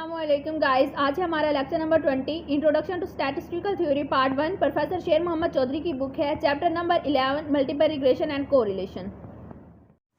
अस्सलामुअलैकुम गाइस, आज है हमारा lecture number 20 introduction to statistical theory part 1। Professor Sher Mohammad Chaudhry की बुक है। Chapter number 11 multiple regression and correlation.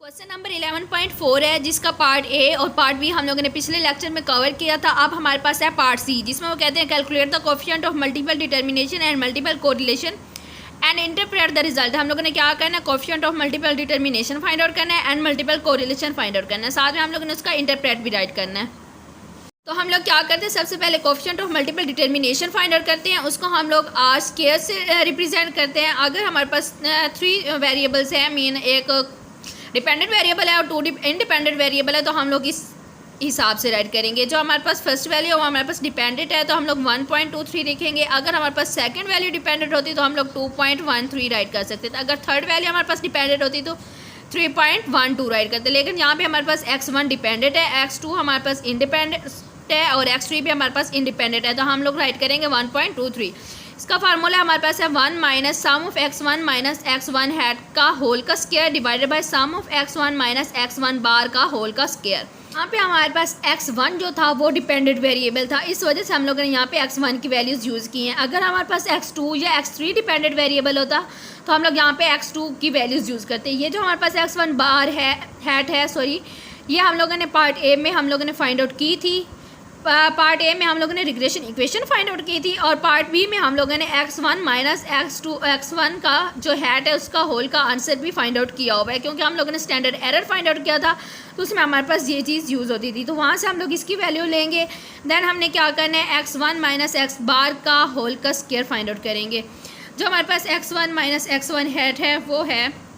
Question number 11.4 है, जिसका पार्ट ए और पार्ट बी हम लोगों ने पिछले लेक्चर में कवर किया था। अब हमारे पास है पार्ट सी, जिसमें वो कहते हैं calculate the coefficient of multiple determination and multiple correlation and interpret the result. हम लोगों ने क्या करना है, coefficient of multiple determination find out करना है and multiple correlation find out करना है। साथ में हम लोगों ने उसका इंटरप्रेट भी राइट करना है। तो हम लोग क्या करते हैं, सबसे पहले coefficient of multiple determination find out करते हैं। उसको हम लोग आर स्क्वायर से रिप्रेजेंट करते हैं। अगर हमारे पास 3 वेरिएबल्स हैं, मीन एक डिपेंडेंट वेरिएबल है और 2 इंडिपेंडेंट वेरिएबल है, तो हम लोग इस हिसाब से राइट करेंगे। जो हमारे पास फर्स्ट वैल्यू वो हमारे पास डिपेंडेंट है, तो हम लोग 1.23 लिखेंगे। अगर हमारे पास सेकंड वैल्यू डिपेंडेंट होती तो हम लोग 2.13 राइट कर सकते थे। अगर थर्ड वैल्यू हमारे पास डिपेंडेंट होती तो 3.12 राइट करते। लेकिन यहाँ पे हमारे पास x1 डिपेंडेंट है, x2 हमारे पास इंडिपेंडेंट है और x3 भी हमारे पास इंडिपेंडेंट है, तो हम लोग राइट करेंगे 1.23। इसका फार्मूला हमारे पास है 1 minus sum of x1 minus x1 hat का होल का square divided by sum of x1 minus x1 bar का होल का स्क्वायर। यहाँ पे हमारे पास x1 जो था वो डिपेंडेंट वेरिएबल था, इस वजह से हम लोगों ने यहाँ पे x1 की वैल्यूज़ यूज़ की हैं। अगर हमारे पास x2 या x3 डिपेंडेंट वेरिएबल होता तो हम लोग यहाँ पे x2 की वैल्यूज़ यूज़ करते। ये जो हमारे पास x1 बार है हैट है ये हम लोगों ने पार्ट ए में हम लोगों ने फाइंड आउट की थी। पार्ट ए में हम लोगों ने रिग्रेशन इक्वेशन फाइंड आउट की थी और पार्ट बी में हम लोगों ने x1 माइनस x1 का जो हैट है उसका होल का आंसर भी फाइंड आउट किया हुआ है, क्योंकि हम लोगों ने स्टैंडर्ड एरर फाइंड आउट किया था तो उसमें हमारे पास ये चीज़ यूज़ होती थी। तो वहाँ से हम लोग इसकी वैल्यू लेंगे। देन हमने क्या करना है, x1 माइनस x बार का होल का स्क्वायर फाइंड आउट करेंगे। जो हमारे पास x1 माइनस x1 हैट है वो है,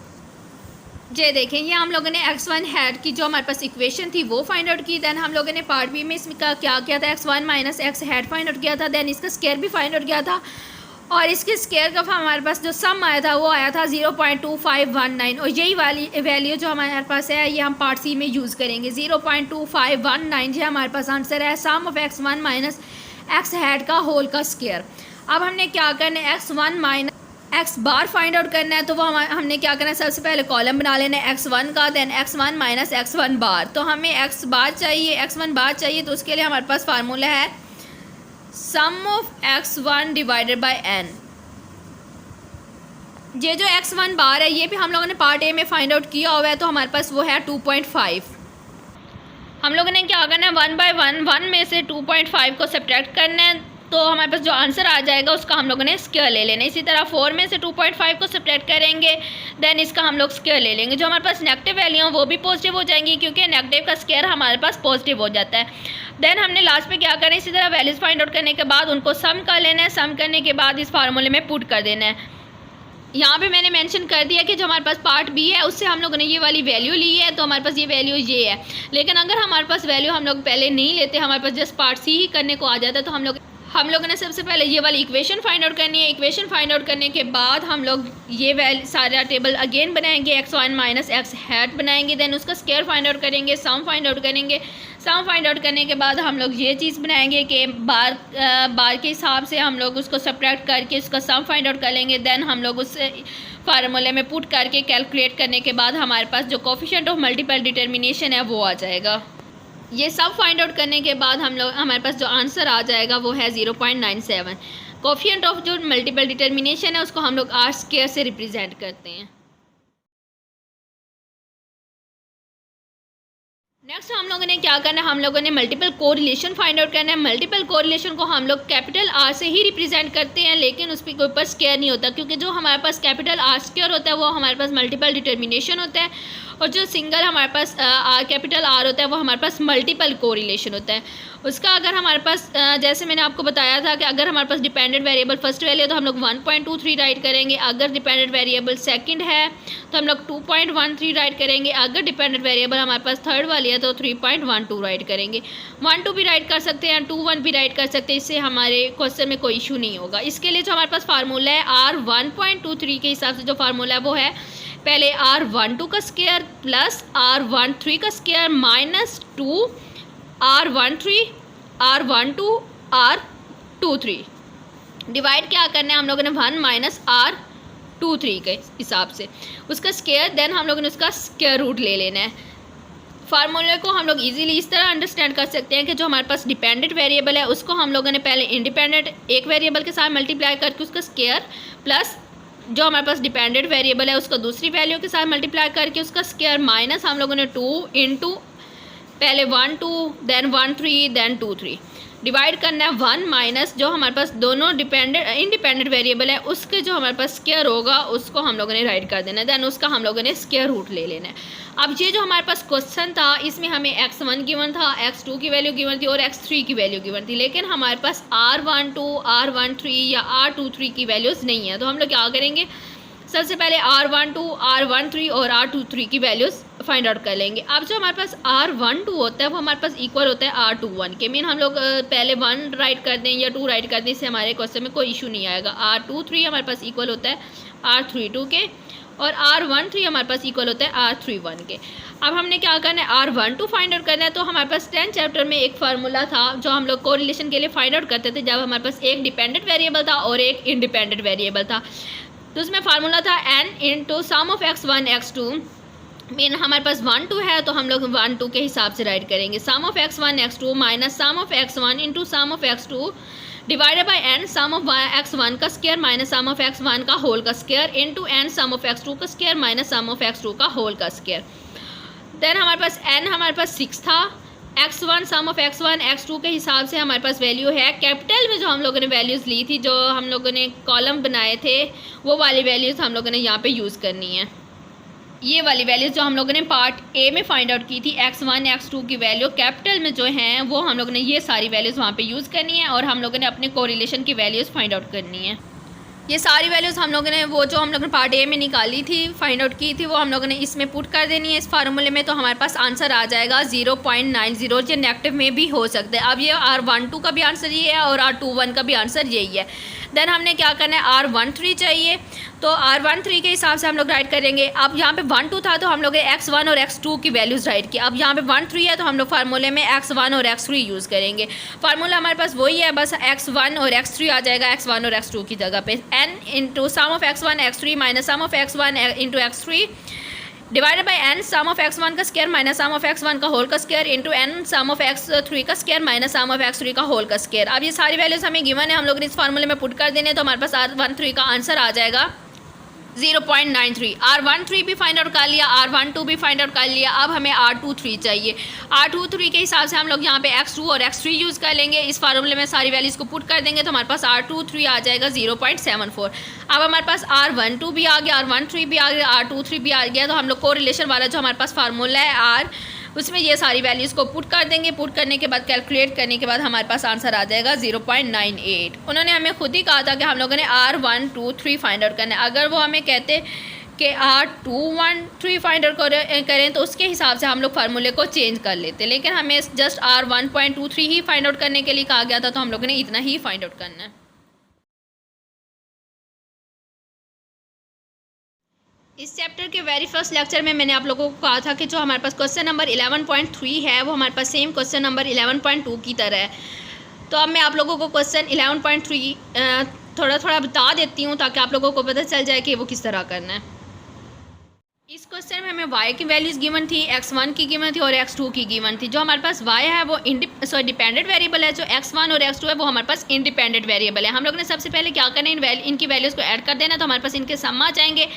ये देखें, ये हम लोगों ने x1 हैट की जो हमारे पास इक्वेशन थी वो फाइंड आउट की। दैन हम लोगों ने पार्ट बी में इसका क्या किया था, x1 minus x hat find out किया था। दैन इसका स्क्वायर भी फाइंड आउट किया था और इसके स्क्वायर का हमारे पास जो सम आया था वो आया था 0.2519 और यही वाली वैल्यू जो हमारे पास है ये हम पार्ट सी में यूज़ करेंगे। 0.2519 ये हमारे पास आंसर है, sum of x1 minus x hat का होल का स्क्वायर। अब हमने क्या करना है, x1 minus x bar find out करना है। तो वो हमने क्या करना है, सबसे पहले कॉलम बना लेना है x1 का, देन x1 माइनस x1 बार। तो हमें x बार चाहिए, x1 बार चाहिए, तो उसके लिए हमारे पास फार्मूला है sum of x1 divided by n। ये जो x1 बार है ये भी हम लोगों ने पार्ट ए में फाइंड आउट किया हुआ है, तो हमारे पास वो है 2.5। हम लोगों ने क्या करना है, 1/1 में से 2.5 को सब्ट्रैक्ट करना है, तो हमारे पास जो आंसर आ जाएगा उसका हम लोगों ने स्क्वायर ले लेना है। इसी तरह 4 में से 2.5 को सब्ट्रैक्ट करेंगे, देन इसका हम लोग स्क्वायर ले लेंगे। जो हमारे पास नेगेटिव वैल्यू वो भी पॉजिटिव हो जाएंगी, क्योंकि नेगेटिव का स्क्वायर हमारे पास पॉजिटिव हो जाता है। देन हमने लास्ट में क्या करें, इसी तरह वैल्यूज़ फाइंड आउट करने के बाद उनको सम कर लेना है। सम करने के बाद इस फार्मूले में पुट कर देना है। यहाँ पे मैंने मेंशन कर दिया कि जो हमारे पास पार्ट बी है उससे हम लोगों ने ये वाली वैल्यू ली है, तो हमारे पास ये वैल्यू ये है। लेकिन अगर हमारे पास वैल्यू हम लोग पहले नहीं लेते, हमारे पास जस्ट पार्ट सी ही करने को आ जाता है, तो हम लोगों ने सबसे पहले ये वाली इक्वेशन फाइंड आउट करनी है। इक्वेशन फाइंड आउट करने के बाद हम लोग ये सारा टेबल अगेन बनाएंगे, x1 माइनस x हैट बनाएंगे, देन उसका स्क्वायर फाइंड आउट करेंगे, सम फाइंड आउट करेंगे। सम फाइंड आउट करने के बाद हम लोग ये चीज़ बनाएंगे कि बार के हिसाब से हम लोग उसको सब्ट्रैक्ट करके उसका सम फाइंड आउट कर लेंगे। देन हम लोग उस फार्मूले में पुट करके कैलकुलेट करने के बाद हमारे पास जो कोएफिशिएंट ऑफ मल्टीपल डिटर्मिनेशन है वो आ जाएगा। ये सब फाइंड आउट करने के बाद हमारे पास जो आंसर आ जाएगा वो है 0.97। कोएफिशिएंट ऑफ जो मल्टीपल डिटर्मिनेशन है उसको हम लोग आर स्क्वायर से रिप्रेजेंट करते हैं। नेक्स्ट हम लोगों ने क्या करना है, हम लोगों ने मल्टीपल कोरिलेशन फाइंड आउट करना है। मल्टीपल कोरिलेशन को हम लोग कैपिटल आर से ही रिप्रेजेंट करते हैं, लेकिन उस पर कोई ऊपर स्क्वायर नहीं होता, क्योंकि जो हमारे पास कैपिटल आर स्क्वायर होता है वो हमारे पास मल्टीपल डिटर्मिनेशन होता है, और जो सिंगल हमारे पास कैपिटल आर होता है वो हमारे पास मल्टीपल कोरिलेशन होता है। उसका अगर हमारे पास जैसे मैंने आपको बताया था कि अगर हमारे पास डिपेंडेंट वेरिएबल फर्स्ट वैल्यू है तो हम लोग 1.23 राइट करेंगे। अगर डिपेंडेंट वेरिएबल सेकंड है तो हम लोग 2.13 राइट करेंगे। अगर डिपेंडेंट वेरिएबल हमारे पास थर्ड वाली है तो 3.12 राइट करेंगे। 1-2 भी राइट कर सकते हैं, 2-1 भी राइट कर सकते हैं, इससे हमारे क्वेश्चन में कोई इशू नहीं होगा। इसके लिए जो हमारे पास फार्मूला है R1.23 के हिसाब से जो फार्मूला है वो है पहले R12 का स्क्वायर प्लस R13 का square minus 2 R13 R12 R23 divide क्या करना है हम लोगों ने 1 माइनस R23 के हिसाब से उसका स्क्वायर, देन हम लोगों ने उसका स्क्वायर रूट ले लेना है। फार्मूले को हम लोग इजीली इस तरह अंडरस्टैंड कर सकते हैं कि जो हमारे पास डिपेंडेंट वेरिएबल है उसको हम लोगों ने पहले इंडिपेंडेंट एक वेरिएबल के साथ मल्टीप्लाई करके उसका स्क्वायर, प्लस जो हमारे पास डिपेंडेंट वेरिएबल है उसको दूसरी वैल्यू के साथ मल्टीप्लाई करके उसका स्क्वायर, माइनस हम लोगों ने 2 इंटू पहले 1 2 देन 1 3 देन 2 3 डिवाइड करना है 1 माइनस जो हमारे पास दोनों इंडिपेंडेंट वेरिएबल है उसके जो हमारे पास स्क्वायर होगा उसको हम लोगों ने राइट कर देना है, देन उसका हम लोगों ने स्क्वायर रूट ले लेना है। अब ये जो हमारे पास क्वेश्चन था इसमें हमें x1 गिवन था, x2 की वैल्यू गिवन थी और x3 की वैल्यू गिवन थी, लेकिन हमारे पास r12 r13 या r23 की वैल्यूज़ नहीं है। तो हम लोग क्या करेंगे, सबसे पहले r12 r13 और r23 की वैल्यूज़ फाइंड आउट कर लेंगे। अब जो हमारे पास r12 होता है वो हमारे पास इक्वल होता है r21 के, मीन हम लोग पहले 1 राइट कर दें या 2 राइट कर दें, इससे हमारे क्वेश्चन में कोई इशू नहीं आएगा। r23 हमारे पास इक्वल होता है r32 के और r13 हमारे पास इक्वल होता है r31 के। अब हमने क्या करना है, r12 फाइंड आउट करना है। तो हमारे पास 10th चैप्टर में एक फार्मूला था जो हम लोग कोरिलेशन के लिए फाइंड आउट करते थे, जब हमारे पास एक डिपेंडेंट वेरिएबल था और एक इंडिपेंडेंट वेरिएबल था। तो उसमें फार्मूला था n into sum of x1 x2, mean हमारे पास 1 2 है तो हम लोग 1 2 के हिसाब से राइट करेंगे, sum of x1 x2 minus sum of x1 into sum of x2 divided by n sum of x1 का square minus sum of x1 का होल का square into n sum of x2 का square minus sum of x2 का whole का square. Then हमारे पास n हमारे पास 6 था, x1 some of x1 x2 के हिसाब से हमारे पास वैल्यू है, कैपिटल में जो हम लोगों ने वैल्यूज़ ली थी, जो हम लोगों ने कॉलम बनाए थे वो वाली वैल्यूज़ हम लोगों ने यहाँ पे यूज़ करनी है। ये वाली वैल्यूज़ जो हम लोगों ने पार्ट ए में फाइंड आउट की थी, x1 x2 की वैल्यू कैपिटल में जो हैं वो हम लोगों ने ये सारी वैल्यूज़ वहाँ पे यूज़ करनी है और हम लोगों ने अपने कोरिलेशन की वैल्यूज़ फाइंड आउट करनी है। ये सारी वैल्यूज़ हम लोगों ने वो जो हम लोगों ने पार्ट ए में निकाली थी, फाइंड आउट की थी, वो हम लोगों ने इसमें पुट कर देनी है इस फार्मूले में। तो हमारे पास आंसर आ जाएगा 0.90, जो नेगेटिव में भी हो सकता है। अब ये r12 का भी आंसर ये है और r21 का भी आंसर यही है। देन हमने क्या करना है, r13 चाहिए, तो r13 के हिसाब से हम लोग राइट करेंगे। अब यहाँ पे 1 2 था तो हम लोग x1 और x2 की वैल्यूज़ राइट की। अब यहाँ पे 1 3 है तो हम लोग फार्मूले में x1 और x3 यूज़ करेंगे। फार्मूला हमारे पास वही है, बस x1 और x3 आ जाएगा x1 और x2 की जगह पे। n into sum of x1 x3 minus sum of x1 into x3 divided by n sum of x1 का square minus sum of x1 का होल का square into n sum of x3 का square minus sum of x3 का whole का square. अब ये सारी values हमें गिवन है, हम लोग इस फार्मूले में पुट कर देने, तो हमारे पास r13 का आंसर आ जाएगा 0.93। r13 भी फाइंड आउट कर लिया, r12 भी फाइंड आउट कर लिया। अब हमें r23 चाहिए। r23 के हिसाब से हम लोग यहाँ पे x2 और x3 यूज़ कर लेंगे, इस फार्मूले में सारी वैल्यूज़ को पुट कर देंगे तो हमारे पास r23 आ जाएगा 0.74। अब हमारे पास r12 भी आ गया, r13 भी आ गया, r23 भी आ गया। तो हम लोग कोरिलेशन वाला जो हमारे पास फार्मूला है उसमें ये सारी वैल्यूज़ को पुट कर देंगे। पुट करने के बाद कैलकुलेट करने के बाद हमारे पास आंसर आ जाएगा 0.98। उन्होंने हमें खुद ही कहा था कि हम लोगों ने r123 फाइंड आउट करना है। अगर वो हमें कहते कि r213 फाइंड आउट करें तो उसके हिसाब से हम लोग फार्मूले को चेंज कर लेते, लेकिन हमें जस्ट r1.23 ही फाइंड आउट करने के लिए कहा गया था, तो हम लोगों ने इतना ही फाइंड आउट करना है। इस चैप्टर के वेरी फर्स्ट लेक्चर में मैंने आप लोगों को कहा था कि जो हमारे पास क्वेश्चन नंबर 11.3 है वो हमारे पास सेम क्वेश्चन नंबर 11.2 की तरह है। तो अब मैं आप लोगों को क्वेश्चन 11.3 थोड़ा थोड़ा बता देती हूँ ताकि आप लोगों को पता चल जाए कि वो किस तरह करना है। इस क्वेश्चन में हमें y की वैल्यूज़ गिवन थी, x1 की गिवन थी और x2 की गिवन थी। जो हमारे पास y है वो डिपेंडेंट वेरिएबल है, जो x1 और x2 है वो हमारे पास इंडिपेंडेंट वेरिएबल है। हम लोग ने सबसे पहले क्या करना है, इनकी वैल्यूज़ को ऐड कर देना, तो हमारे पास इनके सम आ जाएंगे।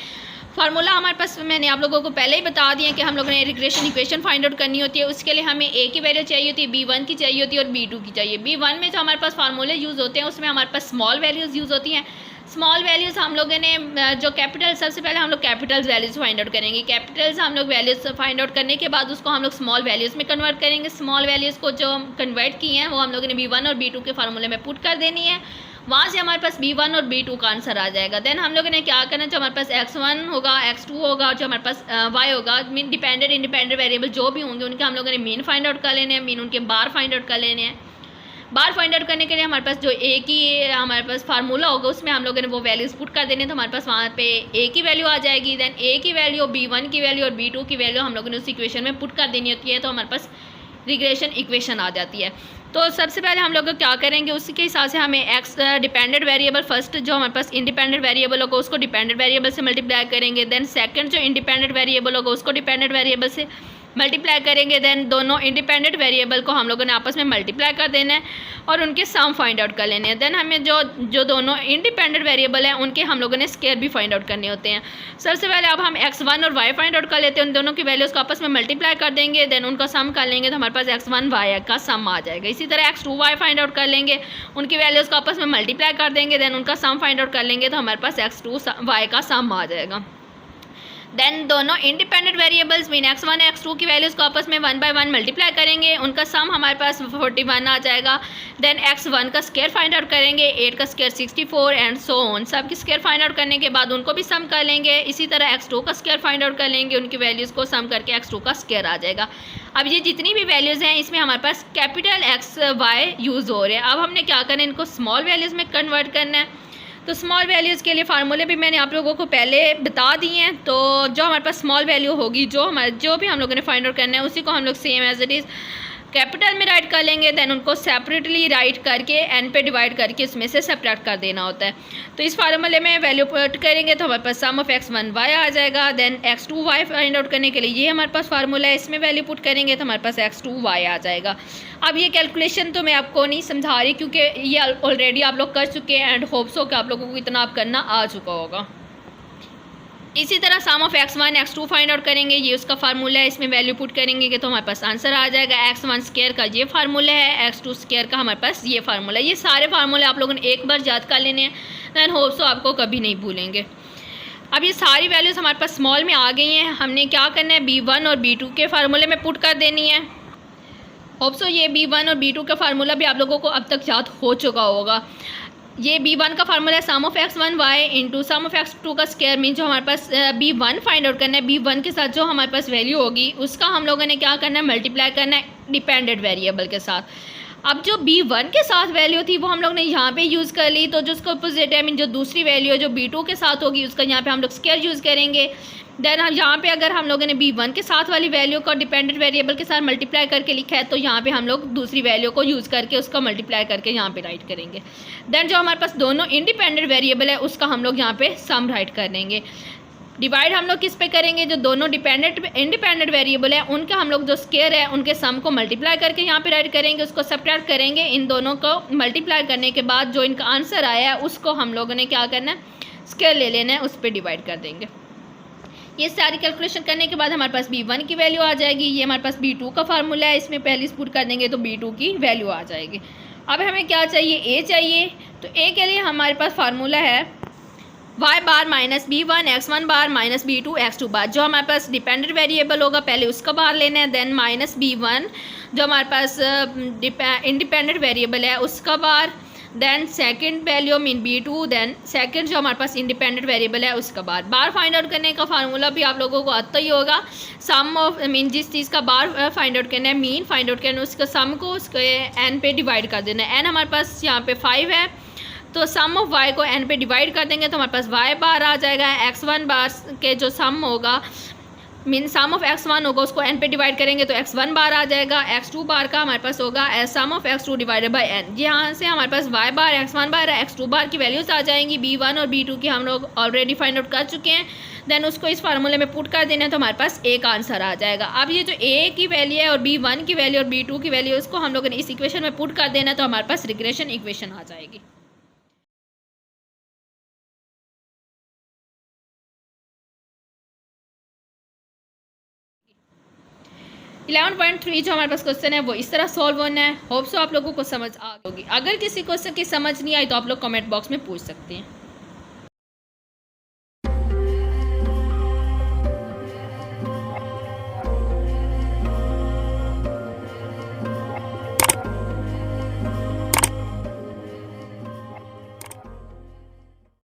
फार्मूला हमारे पास मैंने आप लोगों को पहले ही बता दिया कि हम लोगों ने रिग्रेशन इक्वेशन फाइंड आउट करनी होती है। उसके लिए हमें a की वैल्यू चाहिए होती है, b1 की चाहिए होती है और b2 की चाहिए। b1 में जो हमारे पास फार्मूले यूज़ होते हैं उसमें हमारे पास स्मॉल वैल्यूज़ यूज़ होती हैं। स्मॉल वैल्यूज़ हम लोगों ने जो कैपिटल, सबसे पहले हम लोग कैपिटल वैल्यूज़ फाइंड आउट करेंगे। कैपिटल्स हम लोग वैल्यूज़ फाइंड आउट करने के बाद उसको हम लोग स्मॉल वैल्यूज़ में कन्वर्ट करेंगे। स्मॉल वैल्यूज़ को जो कन्वर्ट किए हैं वो हम लोगों ने b1 और b2 के फार्मूले में पुट कर देनी है। वहाँ से हमारे पास b1 और b2 का आंसर आ जाएगा। देन हम लोगों ने क्या करना, जो हमारे पास x1 होगा, x2 होगा और जो हमारे पास y होगा, मीन डिपेंडेंट इंडिपेंडेंट वेरिएबल जो भी होंगे उनके हम लोगों ने मीन फाइंड आउट कर लेने हैं, मीन उनके बार फाइंड आउट कर लेने हैं। बार फाइंड आउट करने के लिए हमारे पास जो a की हमारे पास फार्मूला होगा उसमें हम लोगों ने वो वैल्यूज़ पुट कर देने, तो हमारे पास वहाँ पे a की वैल्यू आ जाएगी। देन a की वैल्यू, b1 की वैल्यू और b2 की वैल्यू हम लोगों ने उस इक्वेशन में पुट कर देनी होती है, तो हमारे पास रिग्रेशन इक्वेशन आ जाती है। तो सबसे पहले हम लोग क्या करेंगे, उसी के हिसाब से हमें x डिपेंडेंट वेरिएबल, फर्स्ट जो हमारे पास इंडिपेंडेंट वेरिएबल होगा उसको डिपेंडेंट वेरिएबल से मल्टीप्लाई करेंगे। देन सेकंड जो इंडिपेंडेंट वेरिएबल होगा उसको डिपेंडेंट वेरिएबल से, मल्टीप्लाई करेंगे, देन दोनों इंडिपेंडेंट वेरिएबल को हम लोगों ने आपस में मल्टीप्लाई कर देना है और उनके सम फाइंड आउट कर लेने हैं। देन हमें जो दोनों इंडिपेंडेंट वेरिएबल हैं उनके हम लोगों ने स्केयर भी फाइंड आउट करने होते हैं। सबसे पहले अब हम x1 और y फाइंड आउट कर लेते हैं, उन दोनों की वैल्यूज़ को आपस में मल्टीप्लाई कर देंगे, देन उनका सम कर लेंगे तो हमारे पास x1 y का सम आ जाएगा। इसी तरह x2 y फाइंड आउट कर लेंगे, उनकी वैल्यूज़ को आपस में मल्टीप्लाई कर देंगे, देन उनका सम फाइंड आउट कर लेंगे तो हमारे पास x2 y का सम आ जाएगा। देन दोनों independent variables mean x1 x2 की वैल्यूज़ को आपस में 1 बाय 1 मल्टीप्लाई करेंगे, उनका सम हमारे पास 41 आ जाएगा। देन x1 का स्केयर फाइंड आउट करेंगे, 8 का स्केयर 64 एंड सो ऑन। सब की स्केयर फाइंड आउट करने के बाद उनको भी सम कर लेंगे। इसी तरह x2 का स्केयर फाइंड आउट कर लेंगे, उनकी वैल्यूज़ को सम करके x2 का स्केयर आ जाएगा। अब ये जितनी भी वैल्यूज़ हैं इसमें हमारे पास कैपिटल X Y यूज़ हो रहे हैं। अब हमने क्या करना है, इनको स्मॉल वैल्यूज़ में कन्वर्ट करना है। तो स्मॉल वैल्यूज़ के लिए फार्मूले भी मैंने आप लोगों को पहले बता दिए हैं। तो जो हमारे पास स्मॉल वैल्यू होगी, जो भी हम लोगों ने फाइंड आउट करना है उसी को हम लोग same as it is capital में राइट कर लेंगे, देन उनको सेपरेटली राइट करके एन पे डिवाइड करके उसमें से सब्ट्रैक्ट कर देना होता है। तो इस फार्मूले में वैल्यू पुट करेंगे तो हमारे पास सम ऑफ x1 y आ जाएगा। Then x2 y find out करने के लिए ये हमारे पास फार्मूला है, इसमें वैल्यू पुट करेंगे तो हमारे पास x2 y आ जाएगा। अब ये कैलकुलेशन तो मैं आपको नहीं समझा रही क्योंकि ये ऑलरेडी आप लोग कर चुके हैं एंड होप्स हो कि आप लोगों को इतना आप करना आ चुका होगा। इसी तरह सम of x1 x2 find out करेंगे, ये उसका फार्मूला है, इसमें वैल्यू पुट करेंगे कि तो हमारे पास आंसर आ जाएगा। x1 स्केयर का ये फार्मूला है, x2 स्केयर का हमारे पास ये फार्मूला है। ये सारे फार्मूले आप लोगों ने एक बार याद कर लेने हैं, दैन होप्स हो आपको कभी नहीं भूलेंगे। अब ये सारी वैल्यूज़ हमारे पास स्मॉल में आ गई हैं, हमने क्या करना है b1 और b2 के फार्मूले में पुट कर देनी है। होप्स हो ये b1 और b2 का फार्मूला भी आप लोगों को अब तक याद हो चुका होगा। ये b1 का फार्मूला है sum of x1 y into sum of x2 का स्केयर मीन जो हमारे पास b1 फाइंड आउट करना है, b1 के साथ जो हमारे पास वैल्यू होगी उसका हम लोगों ने क्या करना है, मल्टीप्लाई करना है डिपेंडेंट वेरिएबल के साथ। अब जो b1 के साथ वैल्यू थी वो हम लोग ने यहाँ पे यूज़ कर ली, तो जो उसका अपोजिट है मीन जो दूसरी वैल्यू है जो b2 के साथ होगी उसका यहाँ पे हम लोग स्केयर यूज़ करेंगे। देन यहाँ पे अगर हम लोगों ने b1 के साथ वाली वैल्यू को डिपेंडेंट वेरिएबल के साथ मल्टीप्लाई करके लिखा है तो यहाँ पे हम लोग दूसरी वैल्यू को यूज़ करके उसका मल्टीप्लाई करके यहाँ पे राइट करेंगे। देन जो हमारे पास दोनों इंडिपेंडेंट वेरिएबल है उसका हम लोग यहाँ पे सम राइट कर देंगे। डिवाइड हम लोग किस पे करेंगे, जो दोनों इंडिपेंडेंट वेरिएबल है उनका हम लोग जो स्केयर है उनके सम को मल्टीप्लाई करके यहाँ पे राइट करेंगे, उसको सब्ट्रैक्ट करेंगे। इन दोनों को मल्टीप्लाई करने के बाद जो इनका आंसर आया है उसको हम लोगों ने क्या करना है, स्केयर ले लेना है, उस पर डिवाइड कर देंगे। ये सारी कैलकुलेशन करने के बाद हमारे पास b1 की वैल्यू आ जाएगी। ये हमारे पास b2 का फार्मूला है, इसमें पहले पुट कर देंगे तो b2 की वैल्यू आ जाएगी। अब हमें क्या चाहिए, a चाहिए। तो a के लिए हमारे पास फार्मूला है y बार माइनस b1 x1 बार माइनस b2 x2 बार। जो हमारे पास डिपेंडेंट वेरिएबल होगा पहले उसका बार लेना है, देन माइनस b1 जो हमारे पास इंडिपेंडेंट वेरिएबल है उसका bar, then second value mean b2, then second जो हमारे पास इंडिपेंडेंट वेरिएबल है उसका बार फाइंड आउट करने का फार्मूला भी आप लोगों को आता ही होगा। सम ऑफ मीन जिस चीज़ का बार फाइंड आउट करना है, मीन फाइंड आउट करना है, उसका सम को उसके n पे डिवाइड कर देना है। n हमारे पास यहाँ पे 5 है तो सम ऑफ y को n पे डिवाइड कर देंगे तो हमारे पास y बार आ जाएगा। x1 बार के जो सम होगा मीन सम ऑफ x1 होगा उसको n पे डिवाइड करेंगे तो x1 बार आ जाएगा। x2 बार का हमारे पास होगा sum of x2 divided by n। यहाँ से हमारे पास y बार x1 बार x2 बार की वैल्यूज आ जाएंगी। b1 और b2 की हम लोग ऑलरेडी फाइंड आउट कर चुके हैं, देन उसको इस फार्मूले में पुट कर देना है तो हमारे पास एक आंसर आ जाएगा। अब ये जो a की वैल्यू है और b1 की वैल्यू और b2 की वैल्यू उसको हम लोगों ने इस इक्वेशन में पुट कर देना है तो हमारे पास रिग्रेशन इक्वेशन आ जाएगी। 11.3 जो हमारे पास क्वेश्चन है वो इस तरह सॉल्व होना है। होप सो आप लोगों को समझ आ गई होगी। अगर किसी क्वेश्चन की समझ नहीं आई तो आप लोग कमेंट बॉक्स में पूछ सकते हैं।